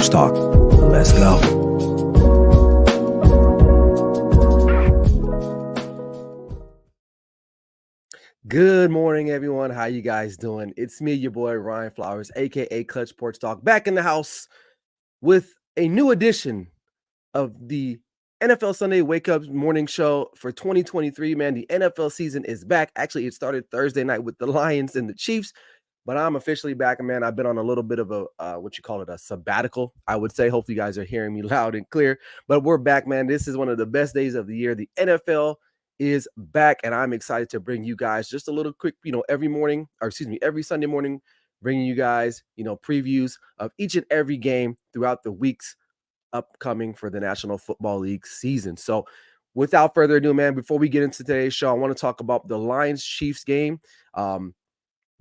Sports Talk. Let's go. Good morning, everyone. How you guys doing? It's me, your boy, Ryan Flowers, a.k.a. Clutch Sports Talk, back in the house with a new edition of the NFL Sunday Wake Up Morning Show for 2023, man. The NFL season is back. Actually, it started Thursday night with the Lions and the Chiefs, but I'm officially back, and man, I've been on a little bit of a, a sabbatical, I would say. Hopefully you guys are hearing me loud and clear, but we're back, man. This is one of the best days of the year. The NFL is back, and I'm excited to bring you guys just a little quick, every Sunday morning, bringing you guys, previews of each and every game throughout the weeks upcoming for the National Football League season. So without further ado, man, before we get into today's show, I want to talk about the Lions-Chiefs game.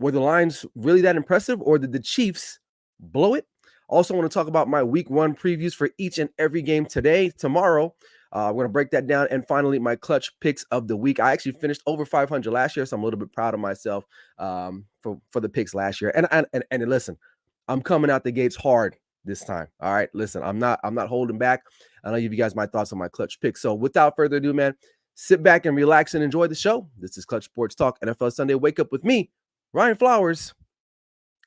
Were the Lions really that impressive, or did the Chiefs blow it? Also want to talk about my week one previews for each and every game tomorrow. We're going to break that down. And finally, my clutch picks of the week. I actually finished over 500 last year, so I'm a little bit proud of myself for the picks last year. And listen, I'm coming out the gates hard this time. All right, listen, I'm not holding back. And I'll give you guys my thoughts on my clutch picks. So without further ado, man, sit back and relax and enjoy the show. This is Clutch Sports Talk, NFL Sunday Wake Up with me, Ryan Flowers.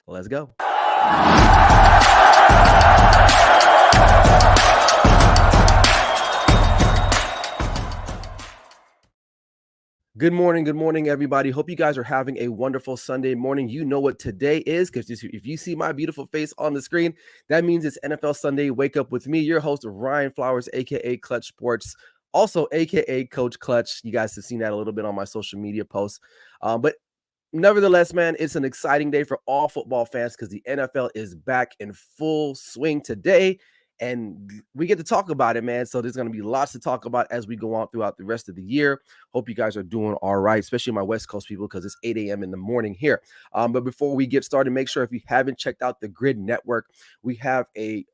Let's go. Good morning, everybody. Hope you guys are having a wonderful Sunday morning. You know what today is, because if you see my beautiful face on the screen, that means it's NFL Sunday Wake Up with me, your host, Ryan Flowers, a.k.a. Clutch Sports, also a.k.a. Coach Clutch. You guys have seen that a little bit on my social media posts. But nevertheless, man, it's an exciting day for all football fans because the NFL is back in full swing today. And we get to talk about it, man. So there's going to be lots to talk about as we go on throughout the rest of the year. Hope you guys are doing all right, especially my West Coast people, because it's 8 a.m. in the morning here. But before we get started, make sure if you haven't checked out the Grid Network, we have a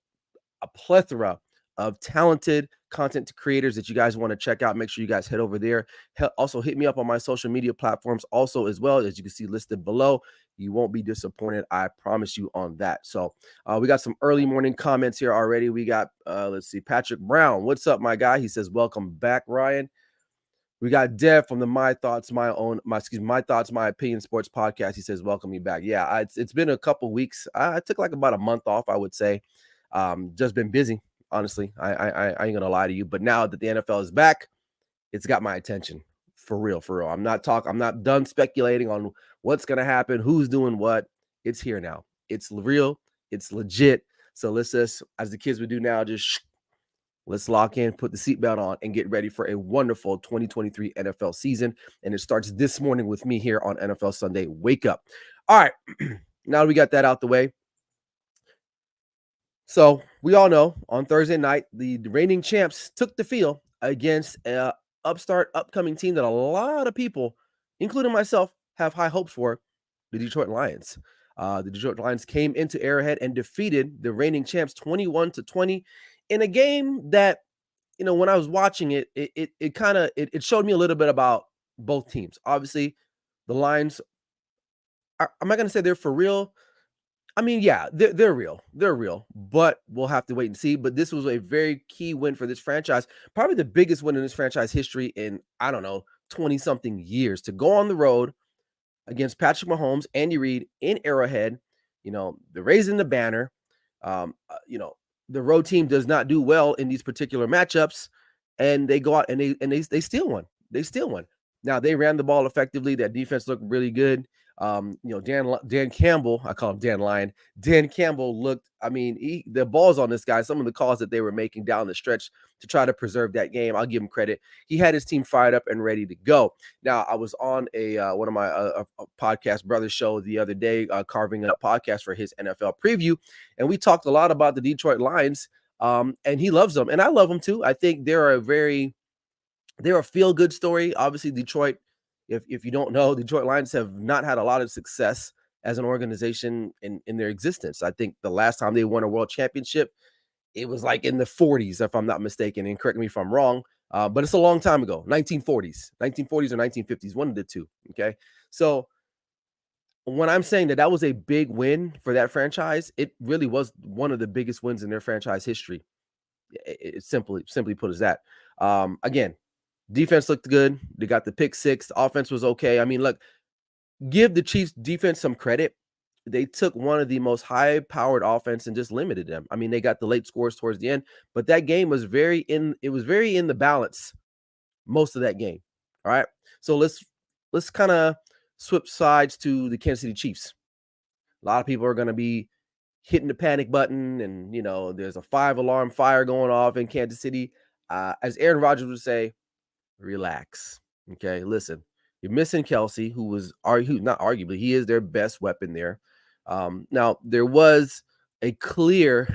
plethora of talented content creators that you guys want to check out. Make sure you guys head over there. Also hit me up on my social media platforms also as well, as you can see listed below. You won't be disappointed, I promise you on that. So we got some early morning comments here already. We got let's see, Patrick Brown, what's up, my guy? He says welcome back, Ryan. We got Dev from the My Thoughts My Opinion Sports podcast. He says welcome me back. Yeah, it's been a couple weeks. I took like about a month off, I would say. Just been busy, honestly. I ain't gonna lie to you. But now that the NFL is back, it's got my attention. For real. I'm not done speculating on what's gonna happen, who's doing what. It's here now. It's real, it's legit. So let's just, as the kids would do now, let's lock in, put the seatbelt on, and get ready for a wonderful 2023 NFL season. And it starts this morning with me here on NFL Sunday Wake Up. All right, now we got that out the way. So we all know on Thursday night, the reigning champs took the field against an upcoming team that a lot of people, including myself, have high hopes for, the Detroit Lions. The Detroit Lions came into Arrowhead and defeated the reigning champs 21-20 in a game that, when I was watching it, it showed me a little bit about both teams. Obviously, the Lions, I'm not going to say they're for real. I mean, yeah, they're real. They're real, but we'll have to wait and see. But this was a very key win for this franchise, probably the biggest win in this franchise history in, 20-something years, to go on the road against Patrick Mahomes, Andy Reid in Arrowhead. They're raising the banner. The road team does not do well in these particular matchups, and they go out and they steal one. They steal one. Now, they ran the ball effectively. That defense looked really good. Dan Campbell, I call him Dan Lyon. Dan Campbell looked, the balls on this guy, some of the calls that they were making down the stretch to try to preserve that game, I'll give him credit. He had his team fired up and ready to go. Now, I was on one of my podcast brothers show the other day, carving up podcast for his NFL preview, and we talked a lot about the Detroit Lions, and he loves them, and I love them too. I think they're a feel-good story. Obviously, Detroit, if you don't know, Detroit Lions have not had a lot of success as an organization in their existence. I think the last time they won a world championship, it was like in the 40s, if I'm not mistaken, and correct me if I'm wrong, but it's a long time ago, 1940s or 1950s, one of the two, okay? So when I'm saying that that was a big win for that franchise, it really was one of the biggest wins in their franchise history. It simply put as that. Again, defense looked good. They got the pick six. The offense was okay. I mean, look, give the Chiefs defense some credit. They took one of the most high-powered offense and just limited them. I mean, they got the late scores towards the end, but that game was very in the balance most of that game. All right. So let's kind of switch sides to the Kansas City Chiefs. A lot of people are going to be hitting the panic button, and there's a 5 alarm fire going off in Kansas City. As Aaron Rodgers would say, relax. Okay, listen, you're missing Kelsey, who not arguably, he is their best weapon there. Now there was a clear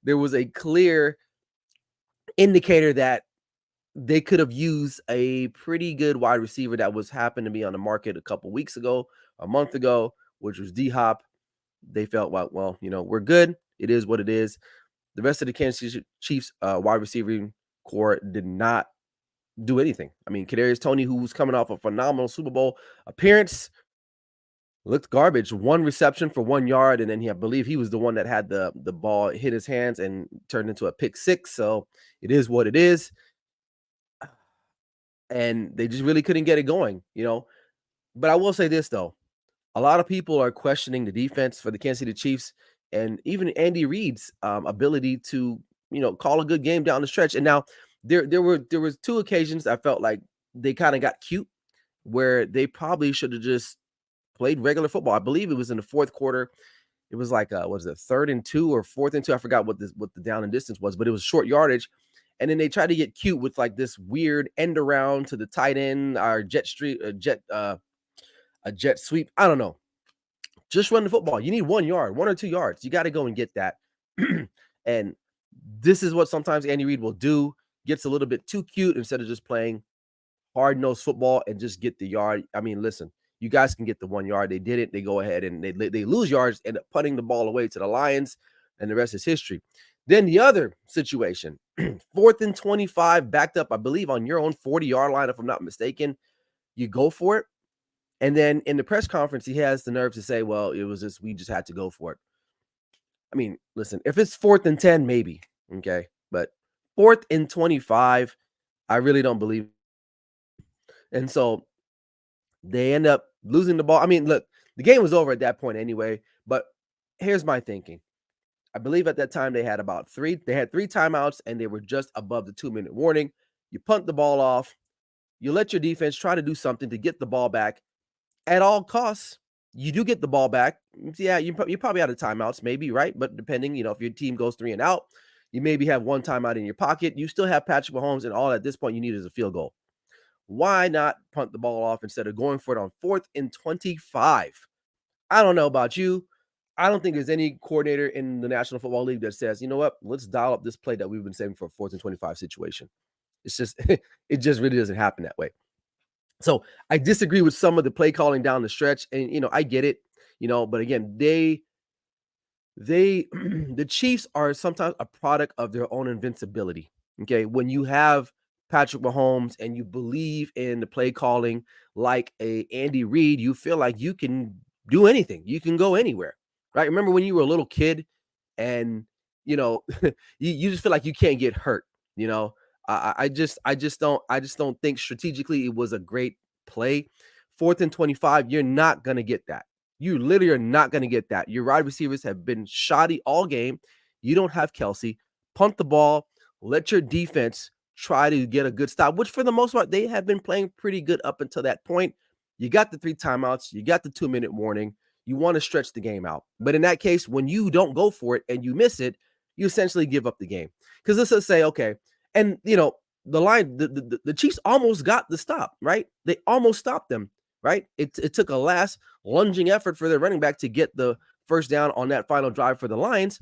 there was a clear indicator that they could have used a pretty good wide receiver that was happened to be on the market a couple weeks ago, a month ago, which was D Hop. They felt, well, we're good. It is what it is. The rest of the Kansas City Chiefs wide receiving core did not do anything. I mean, Kadarius Toney, who was coming off a phenomenal Super Bowl appearance, looked garbage. 1 reception for 1 yard, and then I believe he was the one that had the ball hit his hands and turned into a pick six. So it is what it is. And they just really couldn't get it going. But I will say this, though. A lot of people are questioning the defense for the Kansas City Chiefs and even Andy Reid's ability to, call a good game down the stretch. And now there was 2 occasions I felt like they kind of got cute, where they probably should have just played regular football. I believe it was in the fourth quarter. It was like was it 3rd and 2 or 4th and 2? I forgot what the down and distance was, but it was short yardage. And then they tried to get cute with like this weird end around to the tight end, or a jet sweep. I don't know. Just run the football. You need 1 yard, 1 or 2 yards. You got to go and get that. And this is what sometimes Andy Reid will do. Gets a little bit too cute instead of just playing hard-nosed football and just get the yard. I mean, listen, you guys can get the 1 yard. They did it. They go ahead and they lose yards, end up putting the ball away to the Lions, and the rest is history. Then the other situation, 4th and 25, backed up, I believe, on your own 40-yard line, if I'm not mistaken. You go for it. And then in the press conference, he has the nerve to say, well, we just had to go for it. I mean, listen, if it's 4th and 10, maybe, okay? But 4th and 25, I really don't believe. And so they end up losing the ball. I mean, look, the game was over at that point anyway, but here's my thinking. I believe at that time they had 3 timeouts, and they were just above the 2-minute warning. You punt the ball off. You let your defense try to do something to get the ball back. At all costs, you do get the ball back. Yeah, you're probably out of timeouts, maybe, right? But depending, if your team goes 3 and out, you maybe have 1 timeout in your pocket. You still have Patrick Mahomes, and all at this point you need is a field goal. Why not punt the ball off instead of going for it on 4th and 25? I don't know about you. I don't think there's any coordinator in the National Football League that says, you know what, let's dial up this play that we've been saving for a 4th and 25 situation. It's just, it just really doesn't happen that way. So I disagree with some of the play calling down the stretch, and I get it, but again, the Chiefs are sometimes a product of their own invincibility. Okay, when you have Patrick Mahomes and you believe in the play calling like a Andy Reid, you feel like you can do anything, you can go anywhere, right? Remember when you were a little kid, and you just feel like you can't get hurt. I just don't think strategically it was a great play. 4th and 25, you're not gonna get that. You literally are not gonna get that. Your wide receivers have been shoddy all game. You don't have Kelsey. Punt the ball. Let your defense try to get a good stop, which for the most part they have been playing pretty good up until that point. You got the 3 timeouts. You got the 2-minute warning. You want to stretch the game out. But in that case, when you don't go for it and you miss it, you essentially give up the game. Because let's just say, okay, and the Chiefs almost got the stop, right? They almost stopped them, right? It took a last lunging effort for their running back to get the first down on that final drive for the Lions.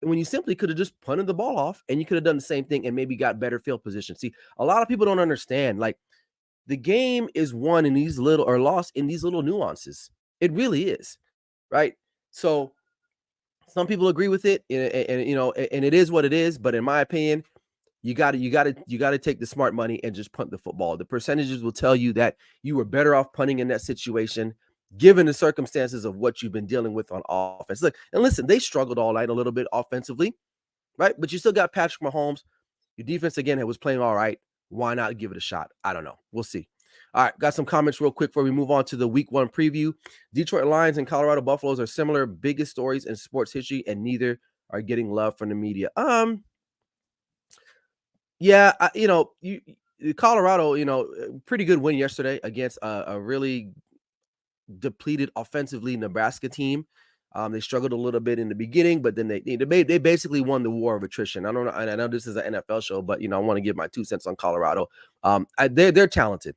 And when you simply could have just punted the ball off, and you could have done the same thing and maybe got better field position. See, a lot of people don't understand, like, the game is won in these little, or lost in these little nuances. It really is, right? So some people agree with it, and it is what it is. But in my opinion, you got to take the smart money and just punt the football. The percentages will tell you that you were better off punting in that situation. given the circumstances of what you've been dealing with on offense. Look, and listen, they struggled all night a little bit offensively, right? But you still got Patrick Mahomes. Your defense, again, was playing all right. Why not give it a shot? I don't know. We'll see. All right, got some comments real quick before we move on to the week 1 preview. Detroit Lions and Colorado Buffaloes are similar biggest stories in sports history, and neither are getting love from the media. Yeah, Colorado, pretty good win yesterday against a really depleted offensively Nebraska team. They struggled a little bit in the beginning, but then they basically won the war of attrition. I don't know. And I know this is an NFL show, but I want to give my 2 cents on Colorado. They're talented.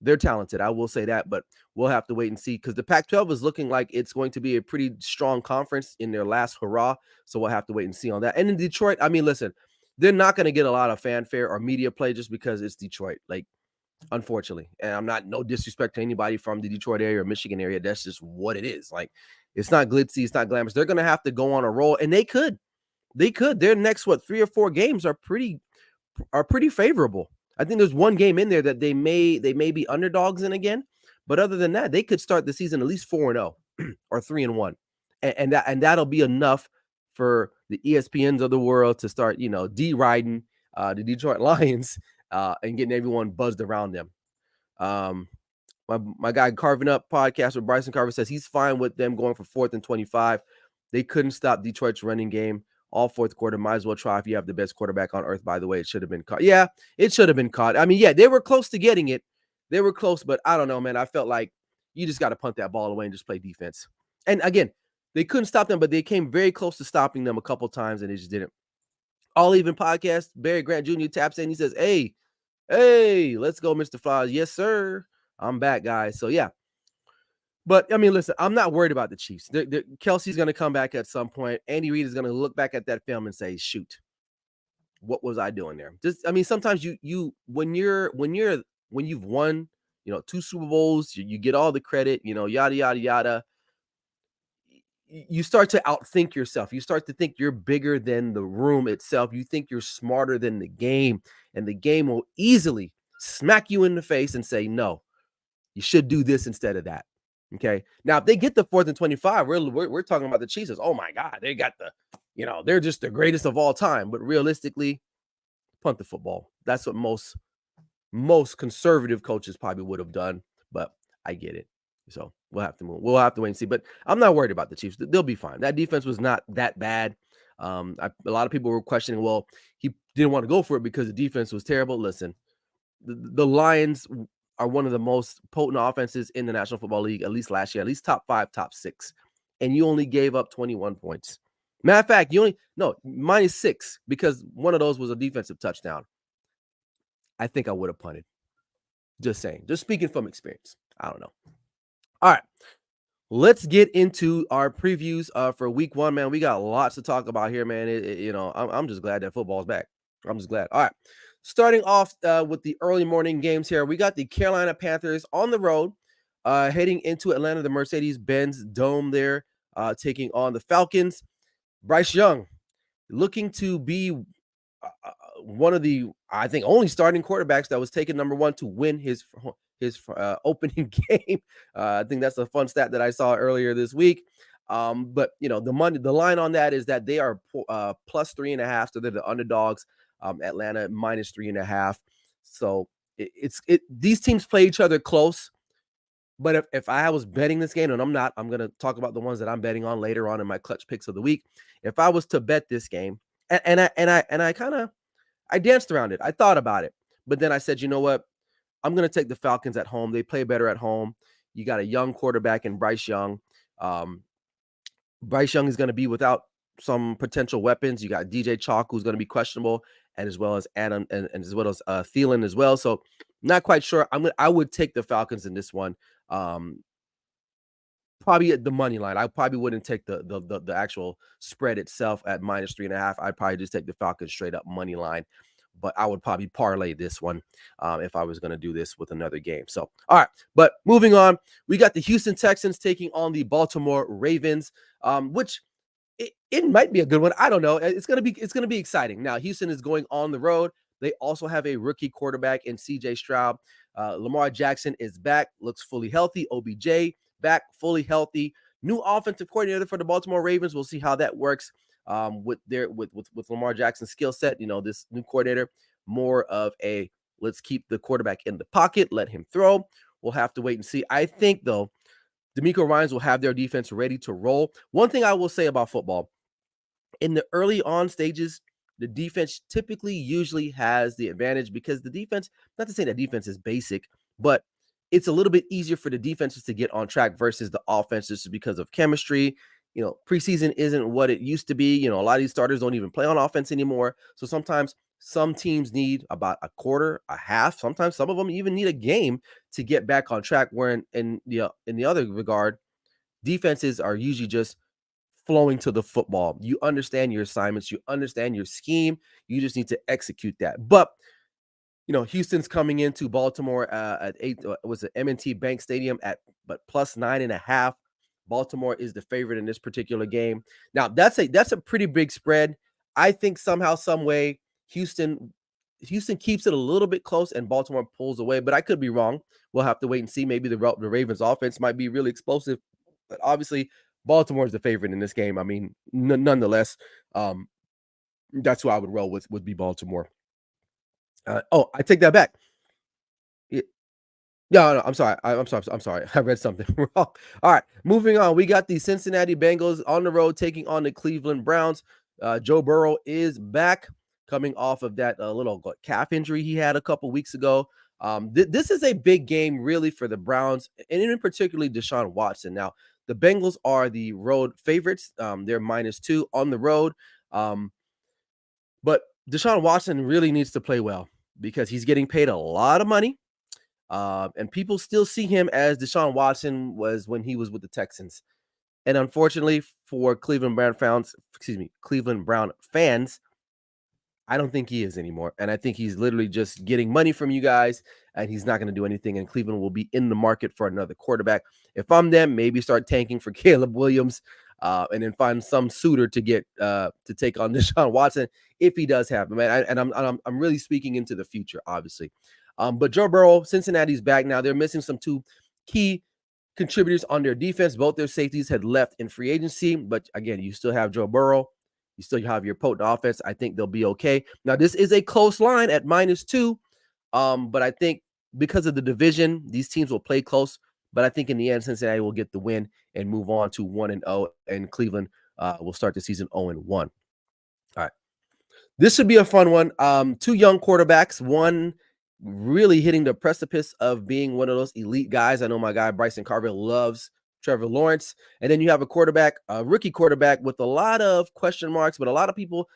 They're talented. I will say that, but we'll have to wait and see because the Pac-12 is looking like it's going to be a pretty strong conference in their last hurrah. So we'll have to wait and see on that. And in Detroit, I mean, listen, they're not going to get a lot of fanfare or media play just because it's Detroit. Like, unfortunately, and I'm not no disrespect to anybody from the Detroit area or Michigan area. That's just what it is. Like, it's not glitzy, it's not glamorous. They're going to have to go on a roll, and they could. Their next 3 or 4 games are pretty favorable. I think there's one game in there that they may be underdogs in again, but other than that, they could start the season at least 4-0 or 3-1, and that'll be enough for the ESPNs of the world to start deriding the Detroit Lions and getting everyone buzzed around them. My guy Carving Up podcast with Bryson Carver says he's fine with them going for 4th and 25. They couldn't stop Detroit's running game all fourth quarter. Might as well try if you have the best quarterback on earth. By the way, it should have been caught. Yeah, it should have been caught. I mean, yeah, they were close to getting it. They were close, but I don't know, man. I felt like you just got to punt that ball away and just play defense. And again, they couldn't stop them, but they came very close to stopping them a couple times, and they just didn't. All Even podcast, Barry Grant Jr. taps in. He says, Hey, let's go, Mr. Flowers. Yes, sir. I'm back, guys. So, yeah. But, I mean, listen, I'm not worried about the Chiefs. Kelsey's going to come back at some point. Andy Reid is going to look back at that film and say, shoot, what was I doing there? Sometimes when you've won, 2 Super Bowls, you get all the credit, yada, yada, yada. You start to outthink yourself. You start to think you're bigger than the room itself. You think you're smarter than the game, and the game will easily smack you in the face and say, no, you should do this instead of that. Okay. Now, if they get the 4th and 25, we're talking about the Chiefs. Oh my God, they got they're just the greatest of all time. But realistically, punt the football. That's what most conservative coaches probably would have done. But I get it. So we'll have to move. We'll have to wait and see. But I'm not worried about the Chiefs. They'll be fine. That defense was not that bad. A lot of people were questioning, well, he didn't want to go for it because the defense was terrible. Listen, the Lions are one of the most potent offenses in the National Football League, at least last year, at least top 5, top 6. And you only gave up 21 points. Matter of fact, -6 because one of those was a defensive touchdown. I think I would have punted. Just saying. Just speaking from experience. I don't know. All right. Let's get into our previews for week 1, man. We got lots to talk about here, man. I'm just glad that football's back. I'm just glad. All right. Starting off with the early morning games here, we got the Carolina Panthers on the road, heading into Atlanta, the Mercedes-Benz Dome there, taking on the Falcons. Bryce Young looking to be one of the, I think, only starting quarterbacks that was taken number 1 to win his opening game. I think that's a fun stat that I saw earlier this week. But the line on that is that they are plus 3.5, so they're the underdogs. Atlanta minus 3.5. So these teams play each other close. But if I was betting this game, and I'm not, I'm gonna talk about the ones that I'm betting on later on in my clutch picks of the week. If I was to bet this game, and I danced around it, I thought about it, but then I said, you know what? I'm going to take the Falcons at home. They play better at home. You got a young quarterback in Bryce Young. Bryce Young is going to be without some potential weapons. You got DJ Chalk, who's going to be questionable, and as well as Adam and as well as Thielen as well. So not quite sure. I would take the Falcons in this one. Probably at the money line. I probably wouldn't take the actual spread itself at minus 3.5. I'd probably just take the Falcons straight up money line. But I would probably parlay this one if I was going to do this with another game. So, all right. But moving on, we got the Houston Texans taking on the Baltimore Ravens, which it might be a good one. I don't know. It's going to be exciting. Now, Houston is going on the road. They also have a rookie quarterback in CJ Stroud. Lamar Jackson is back, looks fully healthy. OBJ back fully healthy. New offensive coordinator for the Baltimore Ravens. We'll see how that works with Lamar Jackson's skill set. This new coordinator, more of a let's keep the quarterback in the pocket, let him throw. We'll have to wait and see. I think, though, D'Amico Ryans will have their defense ready to roll. One thing I will say about football, in the early on stages, the defense typically usually has the advantage because the defense, not to say that defense is basic, but it's a little bit easier for the defenses to get on track versus the offenses because of chemistry. Preseason isn't what it used to be. A lot of these starters don't even play on offense anymore. So sometimes some teams need about a quarter, a half. Sometimes some of them even need a game to get back on track. Where in the other regard, defenses are usually just flowing to the football. You understand your assignments, you understand your scheme, you just need to execute that. But Houston's coming into Baltimore at 8. Was it M&T Bank Stadium at plus 9.5. Baltimore is the favorite in this particular game. Now that's a pretty big spread. I think somehow, some way, Houston keeps it a little bit close and Baltimore pulls away, but I could be wrong. We'll have to wait and see. Maybe the Ravens offense might be really explosive, but obviously Baltimore is the favorite in this game. I mean, nonetheless, that's who I would roll with, would be Baltimore. I take that back. Yeah, no, I'm sorry. I'm sorry. I read something wrong. All right, moving on. We got the Cincinnati Bengals on the road taking on the Cleveland Browns. Joe Burrow is back, coming off of that little calf injury he had a couple weeks ago. This is a big game, really, for the Browns, and in particularly Deshaun Watson. Now, the Bengals are the road favorites. They're -2 on the road. But Deshaun Watson really needs to play well because he's getting paid a lot of money. And people still see him as Deshaun Watson was when he was with the Texans. And unfortunately for Cleveland Brown fans, I don't think he is anymore. And I think he's literally just getting money from you guys, and he's not going to do anything. And Cleveland will be in the market for another quarterback. If I'm them, maybe start tanking for Caleb Williams, and then find some suitor to get to take on Deshaun Watson if he does have him. And I'm really speaking into the future, obviously. But Joe Burrow, Cincinnati's back now. They're missing some two key contributors on their defense. Both their safeties had left in free agency, but again, you still have Joe Burrow. You still have your potent offense. I think they'll be okay. Now, this is a close line at -2, but I think because of the division, these teams will play close. But I think in the end, Cincinnati will get the win and move on to 1-0, and Cleveland will start the season 0-1. All right. This should be a fun one. Two young quarterbacks, one really hitting the precipice of being one of those elite guys. I know my guy Bryson Carville loves Trevor Lawrence. And then you have a rookie quarterback with a lot of question marks, but a lot of people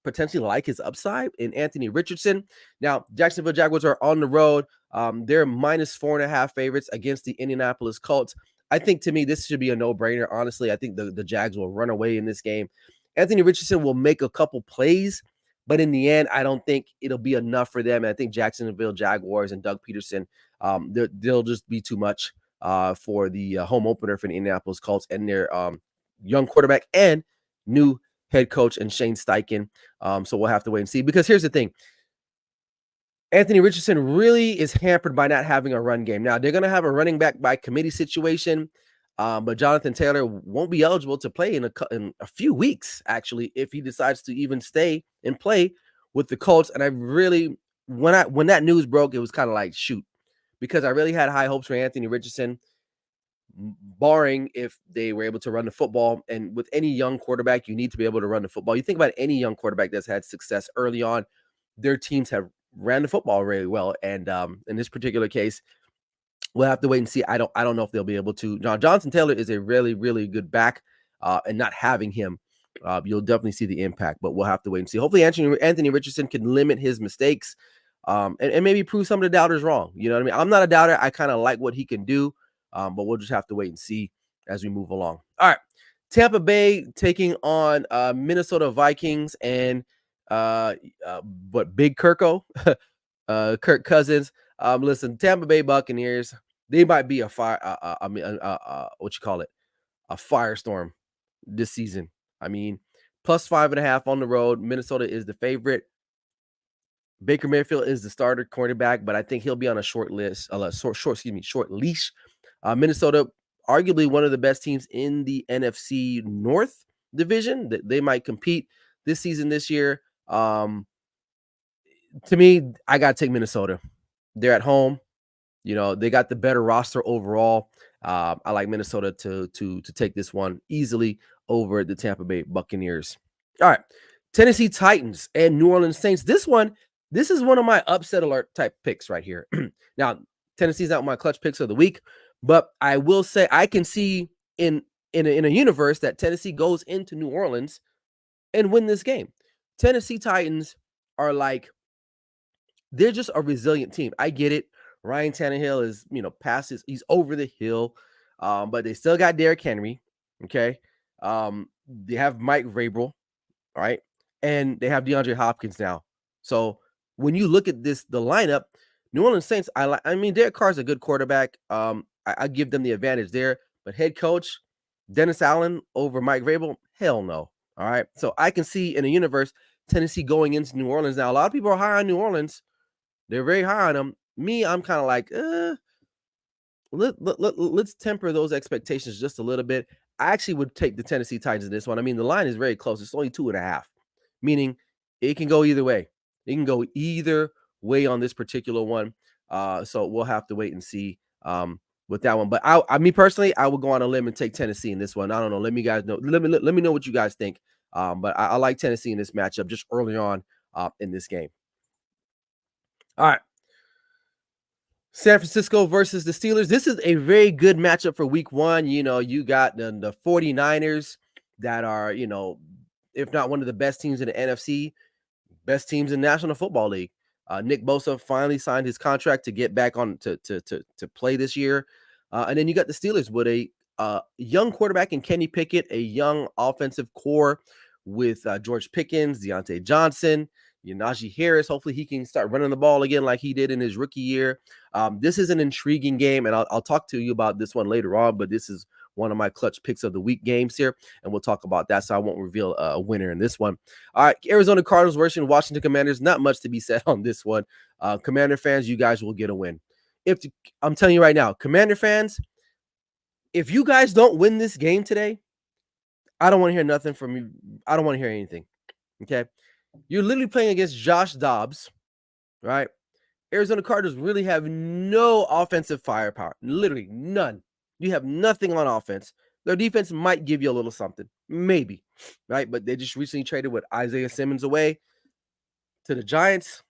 potentially like his upside in Anthony Richardson. Now, Jacksonville Jaguars are on the road. They're -4.5 favorites against the Indianapolis Colts. I think, to me, this should be a no-brainer. Honestly, I think the Jags will run away in this game. Anthony Richardson will make a couple plays, but in the end, I don't think it'll be enough for them. And I think Jacksonville Jaguars and Doug Peterson, they'll just be too much for the home opener for the Indianapolis Colts and their young quarterback and new head coach and Shane Steichen. So we'll have to wait and see. Because here's the thing. Anthony Richardson really is hampered by not having a run game. Now, they're going to have a running back by committee situation, but Jonathan Taylor won't be eligible to play in a few weeks, actually, if he decides to even stay and play with the Colts. And I really, when that news broke, it was kind of like, shoot, because I really had high hopes for Anthony Richardson, barring if they were able to run the football. And with any young quarterback, you need to be able to run the football. You think about any young quarterback that's had success early on, their teams have ran the football really well. And in this particular case, we'll have to wait and see. I don't know if they'll be able to. Now, Jonathan Taylor is a really, really good back, and not having him, you'll definitely see the impact, but we'll have to wait and see. Hopefully Anthony Richardson can limit his mistakes, and maybe prove some of the doubters wrong. You know what I mean? I'm not a doubter. I kind of like what he can do, but we'll just have to wait and see as we move along. All right. Tampa Bay taking on Minnesota Vikings and Big Kirko, Kirk Cousins. Listen, Tampa Bay Buccaneers, they might be a firestorm this season. I mean, +5.5 on the road. Minnesota is the favorite. Baker Mayfield is the starter cornerback, but I think he'll be on a short leash. Minnesota arguably one of the best teams in the NFC North division. That they might compete this season, this year. To me, I got to take Minnesota. They're at home. They got the better roster overall. I like Minnesota to take this one easily over the Tampa Bay Buccaneers. All right, Tennessee Titans and New Orleans Saints. This is one of my upset alert type picks right here. Now, Tennessee's not my clutch picks of the week, but I will say I can see in a universe that Tennessee goes into New Orleans and win this game. Tennessee Titans are like, they're just a resilient team. I get it. Ryan Tannehill is, passes. He's over the hill, but they still got Derrick Henry. Okay, they have Mike Vrabel, all right, and they have DeAndre Hopkins now. So when you look at the lineup, New Orleans Saints, I mean, Derek Carr's a good quarterback. I give them the advantage there, but head coach Dennis Allen over Mike Vrabel, hell no. All right, so I can see in a universe Tennessee going into New Orleans. Now, a lot of people are high on New Orleans. They're very high on them. Me, I'm kind of like, let's temper those expectations just a little bit. I actually would take the Tennessee Titans in this one. I mean, the line is very close. It's only 2.5, meaning it can go either way. It can go either way on this particular one. So we'll have to wait and see with that one. But me personally, I would go on a limb and take Tennessee in this one. I don't know. Let me guys know. Let me know what you guys think. But I like Tennessee in this matchup just early on in this game. All right. San Francisco versus the Steelers. This is a very good matchup for week one. You got the 49ers that are, if not one of the best teams in the NFC, best teams in the National Football League. Nick Bosa finally signed his contract to get back on to play this year. And then you got the Steelers with a young quarterback in Kenny Pickett, a young offensive core with George Pickens, Deontay Johnson, Najee Harris. Hopefully he can start running the ball again like he did in his rookie year. This is an intriguing game, and I'll talk to you about this one later on, but this is one of my clutch picks of the week games here, and we'll talk about that, so I won't reveal a winner in this one. All right, Arizona Cardinals versus Washington Commanders. Not much to be said on this one. Commander fans, you guys will get a win. I'm telling you right now, Commander fans, if you guys don't win this game today, I don't want to hear nothing from you. I don't want to hear anything, okay? You're literally playing against Josh Dobbs, right? Arizona Cardinals really have no offensive firepower. Literally none. You have nothing on offense. Their defense might give you a little something. Maybe, right? But they just recently traded with Isaiah Simmons away to the Giants.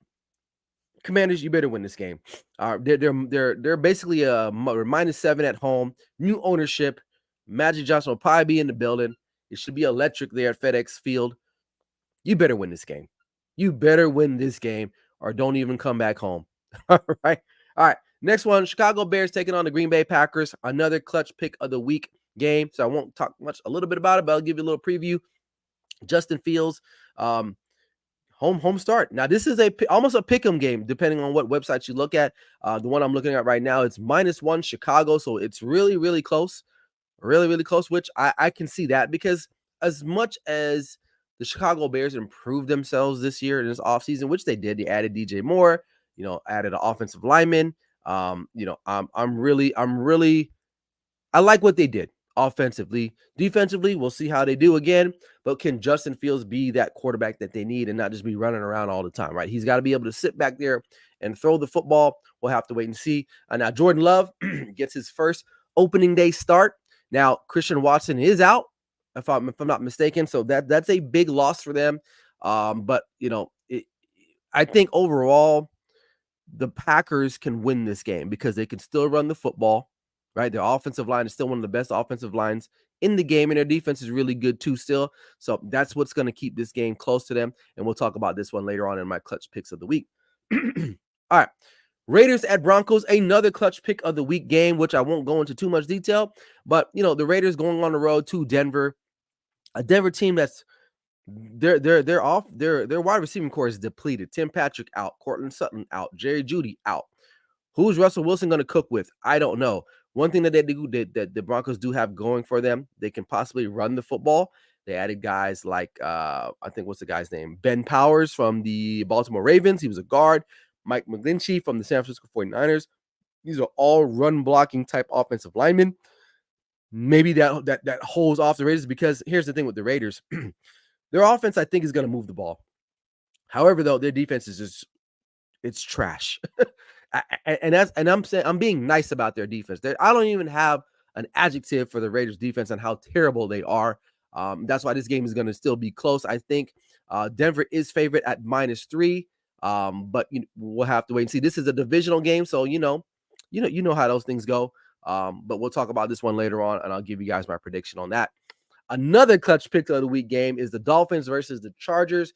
Commanders, you better win this game. They're basically -7 at home. New ownership. Magic Johnson will probably be in the building. It should be electric there at FedEx Field. You better win this game. You better win this game or don't even come back home. All right. All right. Next one, Chicago Bears taking on the Green Bay Packers. Another clutch pick of the week game. So I won't talk a little bit about it, but I'll give you a little preview. Justin Fields, home start. Now, this is almost a pick'em game, depending on what website you look at. The one I'm looking at right now, it's -1 Chicago. So it's really, really close. Really, really close, which I can see that, because as much as the Chicago Bears improved themselves this year in this offseason, which they did, they added DJ Moore, added an offensive lineman. I'm really I like what they did offensively. Defensively, we'll see how they do again. But can Justin Fields be that quarterback that they need and not just be running around all the time, right? He's got to be able to sit back there and throw the football. We'll have to wait and see. Now, Jordan Love gets his first opening day start. Now, Christian Watson is out, if I'm not mistaken. So that's a big loss for them. But, I think overall, the Packers can win this game because they can still run the football, right? Their offensive line is still one of the best offensive lines in the game, and their defense is really good too still. So that's what's going to keep this game close to them, and we'll talk about this one later on in my clutch picks of the week. All right. Raiders at Broncos, another clutch pick of the week game, which I won't go into too much detail, but, the Raiders going on the road to Denver, a Denver team that's their wide receiving core is depleted. Tim Patrick out, Cortland Sutton out, Jerry Jeudy out. Who's Russell Wilson going to cook with? I don't know. One thing that they do that the Broncos do have going for them, they can possibly run the football. They added guys like I think what's the guy's name? Ben Powers from the Baltimore Ravens. He was a guard. Mike McGlinchey from the San Francisco 49ers. These are all run blocking type offensive linemen. maybe that holds off the Raiders, because here's the thing with the Raiders. Their offense, I think, is going to move the ball. However, though, their defense is just, it's trash. And I'm saying, I'm being nice about their defense. I don't even have an adjective for the Raiders defense and how terrible they are. That's why this game is going to still be close. I think Denver is favorite at -3. But we'll have to wait and see. This is a divisional game, so you know how those things go. But we'll talk about this one later on, and I'll give you guys my prediction on that. Another clutch pick of the week game is the Dolphins versus the Chargers.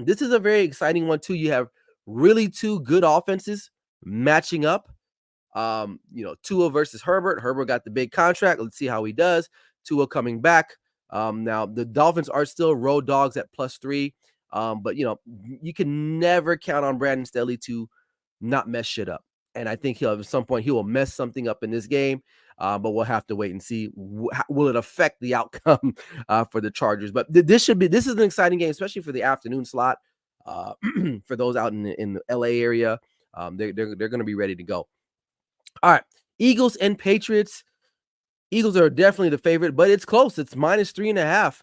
This is a very exciting one too. You have really two good offenses matching up. Tua versus Herbert. Herbert got the big contract. Let's see how he does. Tua coming back. Now the Dolphins are still road dogs at +3. But you can never count on Brandon Staley to not mess shit up. And I think at some point he will mess something up in this game. But we'll have to wait and see. Will it affect the outcome for the Chargers? But this is an exciting game, especially for the afternoon slot. For those out in the LA area, they're going to be ready to go. All right, Eagles and Patriots. Eagles are definitely the favorite, but it's close. It's -3.5.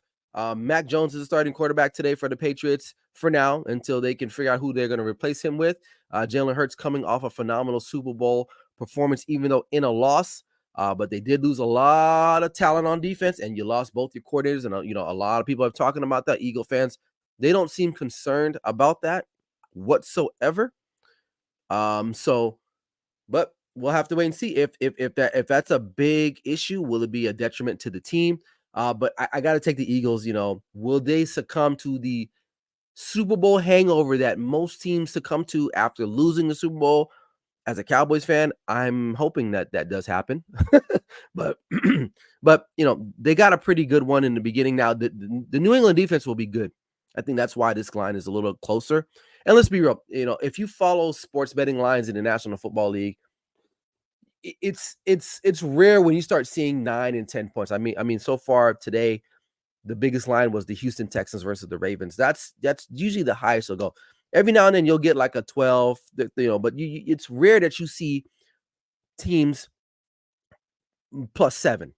Mac Jones is the starting quarterback today for the Patriots for now, until they can figure out who they're going to replace him with. Jalen Hurts coming off a phenomenal Super Bowl performance, even though in a loss. But they did lose a lot of talent on defense, and you lost both your coordinators. And a lot of people are talking about that. Eagle fans, they don't seem concerned about that whatsoever. But we'll have to wait and see if that's a big issue. Will it be a detriment to the team? But I got to take the Eagles. Will they succumb to the Super Bowl hangover that most teams succumb to after losing the Super Bowl? As a Cowboys fan, I'm hoping that does happen. but they got a pretty good one in the beginning. Now the New England defense will be good. I think that's why this line is a little closer. And let's be real, if you follow sports betting lines in the National Football League, it's rare when you start seeing 9 and 10 points. I mean, so far today, the biggest line was the Houston Texans versus the Ravens. That's usually the highest it'll go. Every now and then you'll get like a 12, but it's rare that you see teams +7,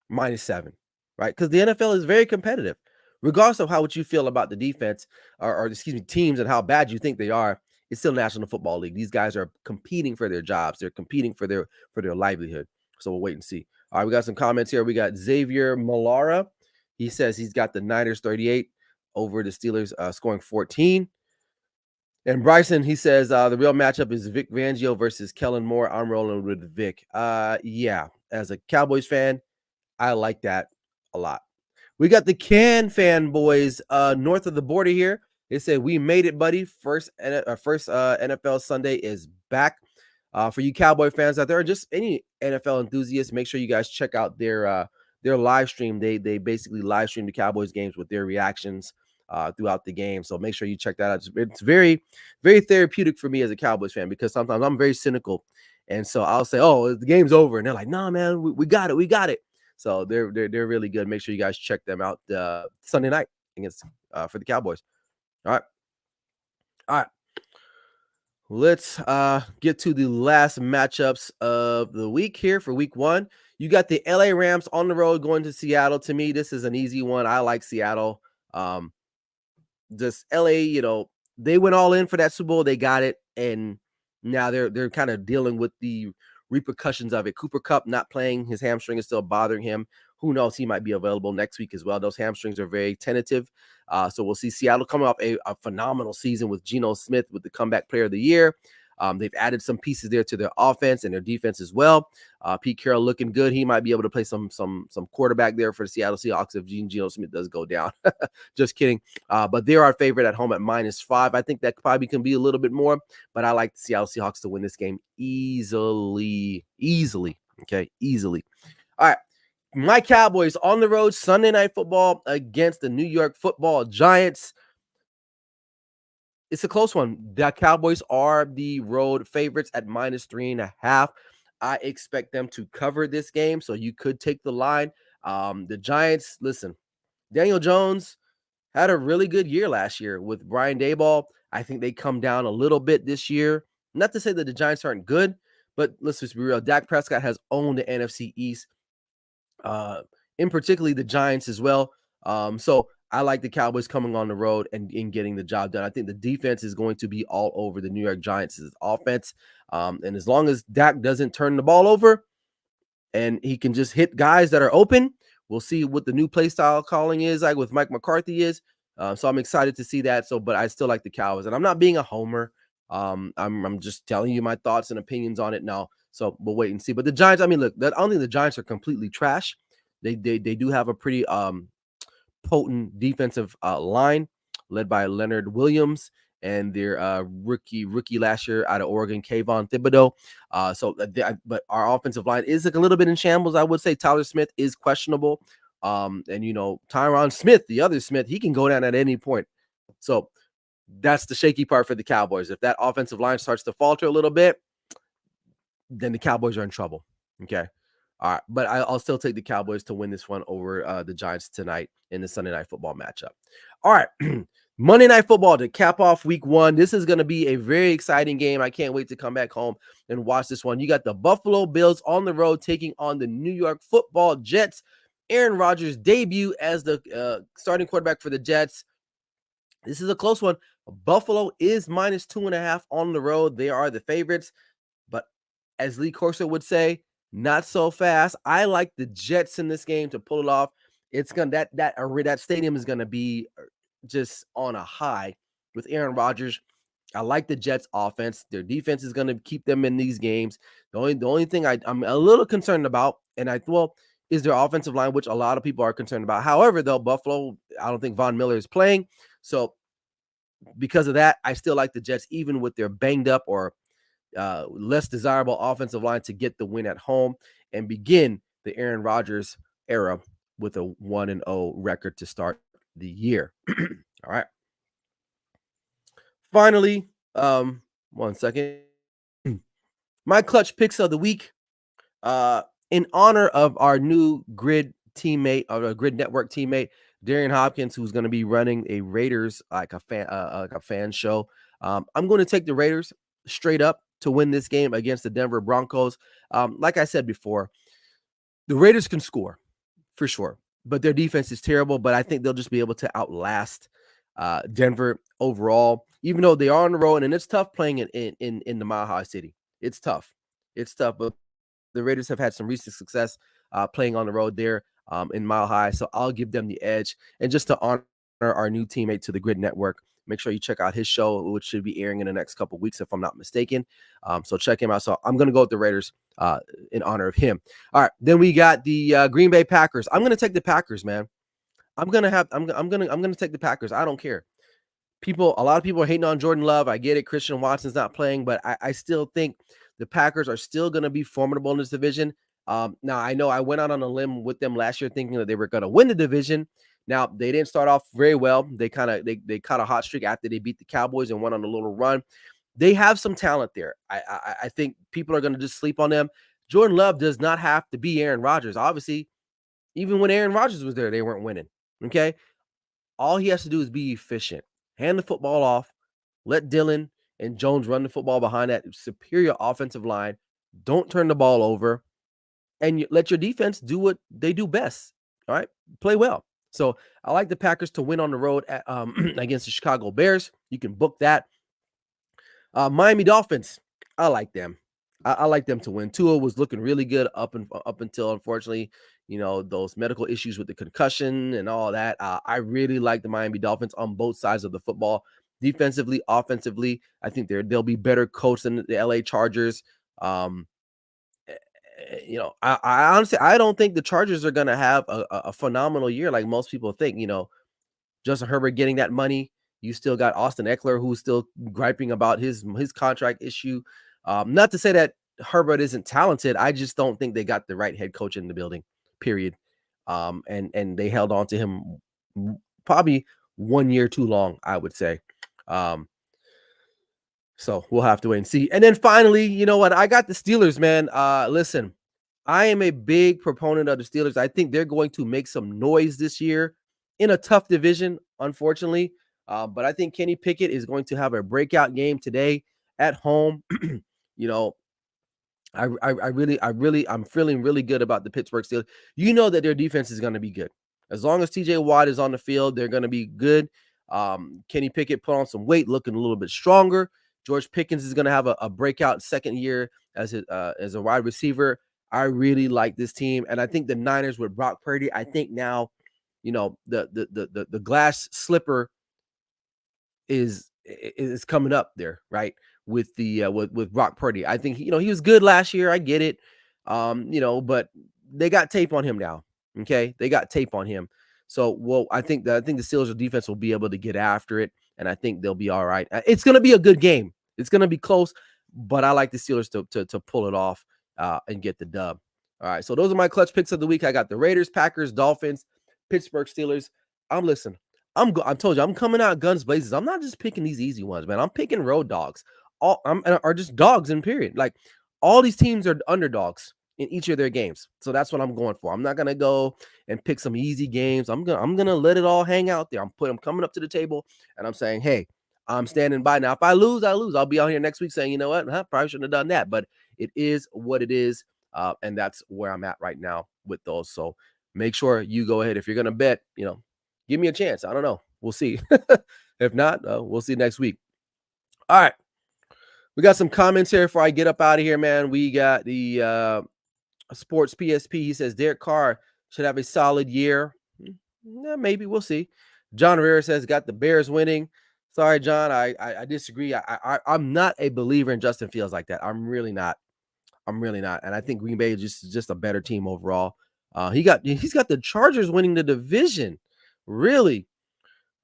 -7, right? Because the NFL is very competitive, regardless of what you feel about the defense, or excuse me, teams, and how bad you think they are. It's still National Football League. These guys are competing for their jobs. They're competing for their livelihood. So we'll wait and see. All right, we got some comments here. We got Xavier Malara. He says he's got the Niners 38 over the Steelers, scoring 14. And Bryson, he says the real matchup is Vic Fangio versus Kellen Moore. I'm rolling with Vic. Yeah, as a Cowboys fan, I like that a lot. We got the Can fanboys north of the border here. They say, we made it, buddy. First NFL Sunday is back. For you Cowboy fans out there, or just any NFL enthusiasts, make sure you guys check out their live stream. They basically live stream the Cowboys games with their reactions throughout the game. So make sure you check that out. It's very, very therapeutic for me as a Cowboys fan, because sometimes I'm very cynical. And so I'll say, oh, the game's over. And they're like, no, man, we got it. We got it. So they're really good. Make sure you guys check them out Sunday night against for the Cowboys. All right. All right. Let's get to the last matchups of the week here for week 1. You got the LA Rams on the road going to Seattle. To me, this is an easy one. I like Seattle. Just LA, they went all in for that Super Bowl. They got it. And now they're kind of dealing with the repercussions of it. Cooper Kupp not playing, his hamstring is still bothering him. Who knows? He might be available next week as well. Those hamstrings are very tentative. So we'll see. Seattle coming off a phenomenal season with Geno Smith with the comeback player of the year. They've added some pieces there to their offense and their defense as well. Pete Carroll looking good. He might be able to play some quarterback there for the Seattle Seahawks if Geno Smith does go down. Just kidding. But they're our favorite at home at -5. I think that probably can be a little bit more, but I like the Seattle Seahawks to win this game easily. Okay, easily. All right. My Cowboys on the road Sunday Night Football against the New York Football Giants. It's a close one. The Cowboys are the road favorites at -3.5. I expect them to cover this game, so you could take the line. The Giants, listen, Daniel Jones had a really good year last year with Brian Daboll. I think they come down a little bit this year. Not to say that the Giants aren't good, but let's just be real. Dak Prescott has owned the NFC East. uh, in particularly the Giants as well. So I like the Cowboys coming on the road and getting the job done. I think the defense is going to be all over the New York Giants' offense. And as long as Dak doesn't turn the ball over and he can just hit guys that are open, we'll see what the new play style calling is like with Mike McCarthy is. So I'm excited to see that. So, but I still like the Cowboys, and I'm not being a homer. I'm just telling you my thoughts and opinions on it now. So we'll wait and see. But the Giants, I mean, look, I don't think the Giants are completely trash. They do have a pretty potent defensive line led by Leonard Williams and their rookie last year out of Oregon, Kayvon Thibodeau. But our offensive line is like a little bit in shambles. I would say Tyler Smith is questionable. And Tyron Smith, the other Smith, he can go down at any point. So that's the shaky part for the Cowboys. If that offensive line starts to falter a little bit, then the Cowboys are in trouble. Okay. All right. But I'll still take the Cowboys to win this one over the Giants tonight in the Sunday Night Football matchup. All right. Monday Night Football to cap off week 1. This is going to be a very exciting game. I can't wait to come back home and watch this one. You got the Buffalo Bills on the road taking on the New York Football Jets. Aaron Rodgers' debut as the starting quarterback for the Jets. This is a close one. Buffalo is -2.5 on the road. They are the favorites. But as Lee Corso would say, not so fast. I like the Jets in this game to pull it off. It's gonna that stadium is gonna be just on a high with Aaron Rodgers. I like the Jets offense. Their defense is gonna keep them in these games. The only thing I'm a little concerned about, is their offensive line, which a lot of people are concerned about. However, though, Buffalo, I don't think Von Miller is playing. So because of that, I still like the Jets, even with their banged up or less desirable offensive line, to get the win at home and begin the Aaron Rodgers era with a 1-0 record to start the year. All right. Finally, 1 second. My clutch picks of the week. In honor of our new Grid teammate, our Grid Network teammate, Darian Hopkins, who's going to be running a Raiders like a fan show. I'm going to take the Raiders straight up to win this game against the Denver Broncos. Like I said before, the Raiders can score for sure, but their defense is terrible. But I think they'll just be able to outlast Denver overall, even though they are on the road, and it's tough playing in the Mile High City. It's tough. But the Raiders have had some recent success playing on the road there in Mile High. So I'll give them the edge. And just to honor our new teammate to the Grid Network, make sure you check out his show, which should be airing in the next couple of weeks, if I'm not mistaken. So check him out. So I'm going to go with the Raiders in honor of him. All right. Then we got the Green Bay Packers. I'm going to take the Packers, man. I'm going to take the Packers. I don't care. A lot of people are hating on Jordan Love. I get it. Christian Watson's not playing, but I still think the Packers are still going to be formidable in this division. Now, I know I went out on a limb with them last year thinking that they were going to win the division. Now, they didn't start off very well. They caught a hot streak after they beat the Cowboys and went on a little run. They have some talent there. I think people are going to just sleep on them. Jordan Love does not have to be Aaron Rodgers. Obviously, even when Aaron Rodgers was there, they weren't winning. Okay? All he has to do is be efficient. Hand the football off. Let Dillon and Jones run the football behind that superior offensive line. Don't turn the ball over. And let your defense do what they do best. All right? Play well. So I like the Packers to win on the road against the Chicago Bears. You can book that. Miami Dolphins, I like them. I like them to win. Tua was looking really good up until, unfortunately, those medical issues with the concussion and all that. I really like the Miami Dolphins on both sides of the football, defensively, offensively. I think they'll be better coached than the LA Chargers. I honestly, I don't think the Chargers are going to have a phenomenal year like most people think. Justin Herbert getting that money. You still got Austin Eckler, who's still griping about his contract issue. Not to say that Herbert isn't talented. I just don't think they got the right head coach in the building, period. And they held on to him probably 1 year too long, I would say. So we'll have to wait and see. And then finally, you know what? I got the Steelers, man. Listen, I am a big proponent of the Steelers. I think they're going to make some noise this year in a tough division, unfortunately. But I think Kenny Pickett is going to have a breakout game today at home. you know, I'm feeling really good about the Pittsburgh Steelers. You know that their defense is going to be good. As long as TJ Watt is on the field, they're going to be good. Kenny Pickett put on some weight, looking a little bit stronger. George Pickens is going to have a breakout second year as a wide receiver. I really like this team, and I think the Niners with Brock Purdy. I think now, the glass slipper is coming up there, right? With the with Brock Purdy. I think he was good last year. I get it. But they got tape on him now. Okay. They got tape on him. So I think the Steelers defense will be able to get after it, and I think they'll be all right. It's gonna be a good game. It's gonna be close, but I like the Steelers to pull it off and get the dub. All right. So those are my clutch picks of the week. I got the Raiders, Packers, Dolphins, Pittsburgh Steelers. I told you I'm coming out guns blazes. I'm not just picking these easy ones, man. I'm picking road dogs. Are just dogs in period. Like all these teams are underdogs in each of their games. So that's what I'm going for. I'm not gonna go and pick some easy games. I'm gonna let it all hang out there. I'm coming up to the table and I'm saying, hey, I'm standing by. Now, if I lose, I lose. I'll be out here next week saying, you know what, probably shouldn't have done that. But it is what it is. And that's where I'm at right now with those. So make sure you go ahead. If you're gonna bet, give me a chance. I don't know. We'll see. If not, we'll see next week. All right. We got some comments here before I get up out of here, man. We got the Sports PSP. He says Derek Carr should have a solid year. Yeah, maybe. We'll see. John Rivera says got the Bears winning. Sorry, John. I disagree. I'm not a believer in Justin Fields like that. I'm really not. And I think Green Bay is just a better team overall. He's got the Chargers winning the division. Really.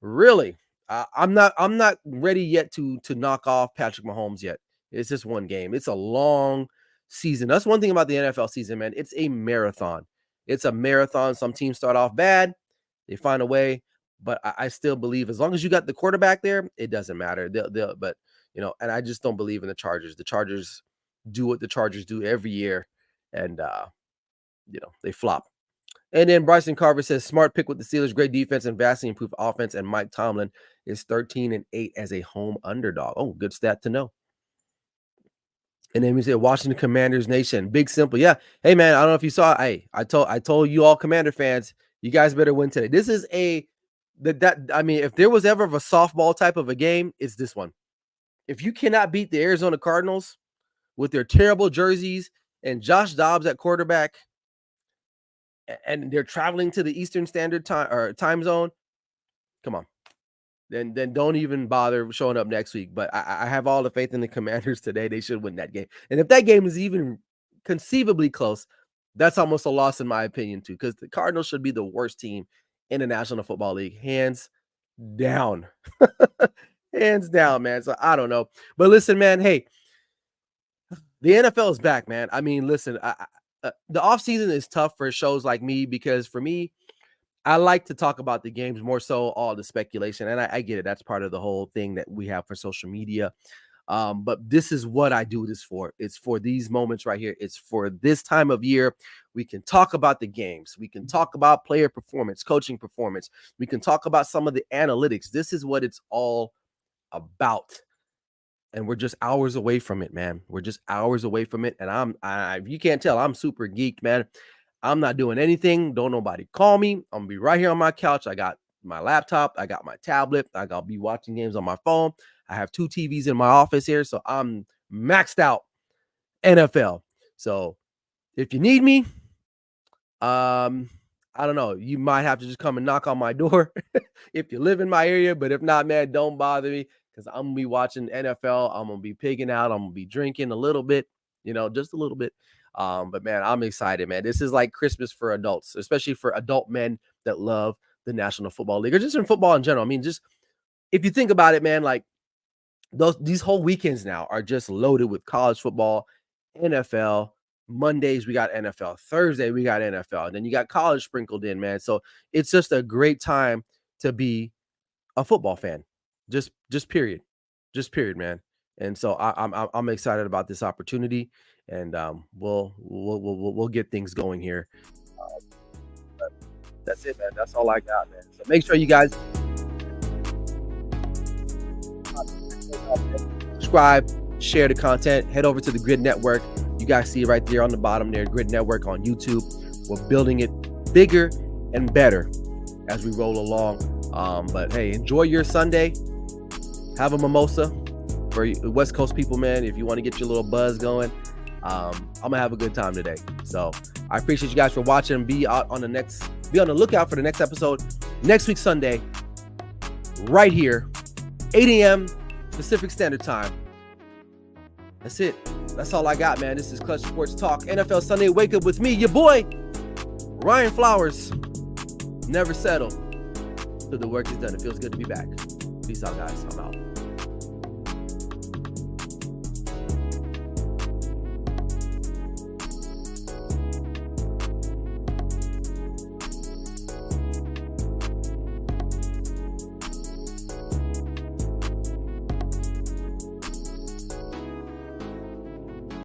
I'm not ready yet to knock off Patrick Mahomes yet. It's just one game. It's a long season. That's one thing about the NFL season, man. It's a marathon. Some teams start off bad, they find a way, but I still believe as long as you got the quarterback there, it doesn't matter. And I just don't believe in the Chargers. The Chargers do what the Chargers do every year, and they flop. And then Bryson Carver says, smart pick with the Steelers, great defense and vastly improved offense. And Mike Tomlin is 13-8 as a home underdog. Oh, good stat to know. And then we said Washington Commanders Nation. Big simple. Yeah. Hey, man, I don't know if you saw. Hey, I told you all Commander fans, you guys better win today. This is if there was ever a softball type of a game, it's this one. If you cannot beat the Arizona Cardinals with their terrible jerseys and Josh Dobbs at quarterback, and they're traveling to the Eastern Standard Time or time zone, come on. Then don't even bother showing up next week. But I have all the faith in the Commanders today. They should win that game. And if that game is even conceivably close, that's almost a loss in my opinion too, because the Cardinals should be the worst team in the National Football League, hands down. Hands down, man. So I don't know. But listen, man, hey, the NFL is back, man. I mean, listen, the offseason is tough for shows like me because for me, I like to talk about the games more so all the speculation. And I get it. That's part of the whole thing that we have for social media. But this is what I do this for. It's for these moments right here. It's for this time of year. We can talk about the games. We can talk about player performance, coaching performance. We can talk about some of the analytics. This is what it's all about. And we're just hours away from it, man. We're just hours away from it. And you can't tell, I'm super geeked, man. I'm not doing anything. Don't nobody call me. I'm gonna be right here on my couch. I got my laptop. I got my tablet. I gotta be watching games on my phone. I have 2 TVs in my office here. So I'm maxed out NFL. So if you need me, I don't know. You might have to just come and knock on my door if you live in my area. But if not, man, don't bother me. Because I'm going to be watching NFL. I'm going to be pigging out. I'm going to be drinking a little bit, just a little bit. But, man, I'm excited, man. This is like Christmas for adults, especially for adult men that love the National Football League or just in football in general. I mean, just if you think about it, man, like these whole weekends now are just loaded with college football, NFL. Mondays, we got NFL. Thursday, we got NFL. And then you got college sprinkled in, man. So it's just a great time to be a football fan. Just period, man. And so I'm excited about this opportunity, and we'll get things going here. That's it, man. That's all I got, man. So make sure you guys subscribe, share the content, head over to the Grid Network You guys see it right there on the bottom there, Grid Network on YouTube. We're building it bigger and better as we roll along. But hey, enjoy your Sunday. Have a mimosa for West Coast people, man. If you want to get your little buzz going, I'm gonna have a good time today. So I appreciate you guys for watching. Be on the lookout for the next episode next week Sunday, right here, 8 a.m. Pacific Standard Time. That's it. That's all I got, man. This is Clutch Sports Talk, NFL Sunday Wake Up with me, your boy, Ryan Flowers. Never settle till the work is done. It feels good to be back. Peace out, guys. I'm out.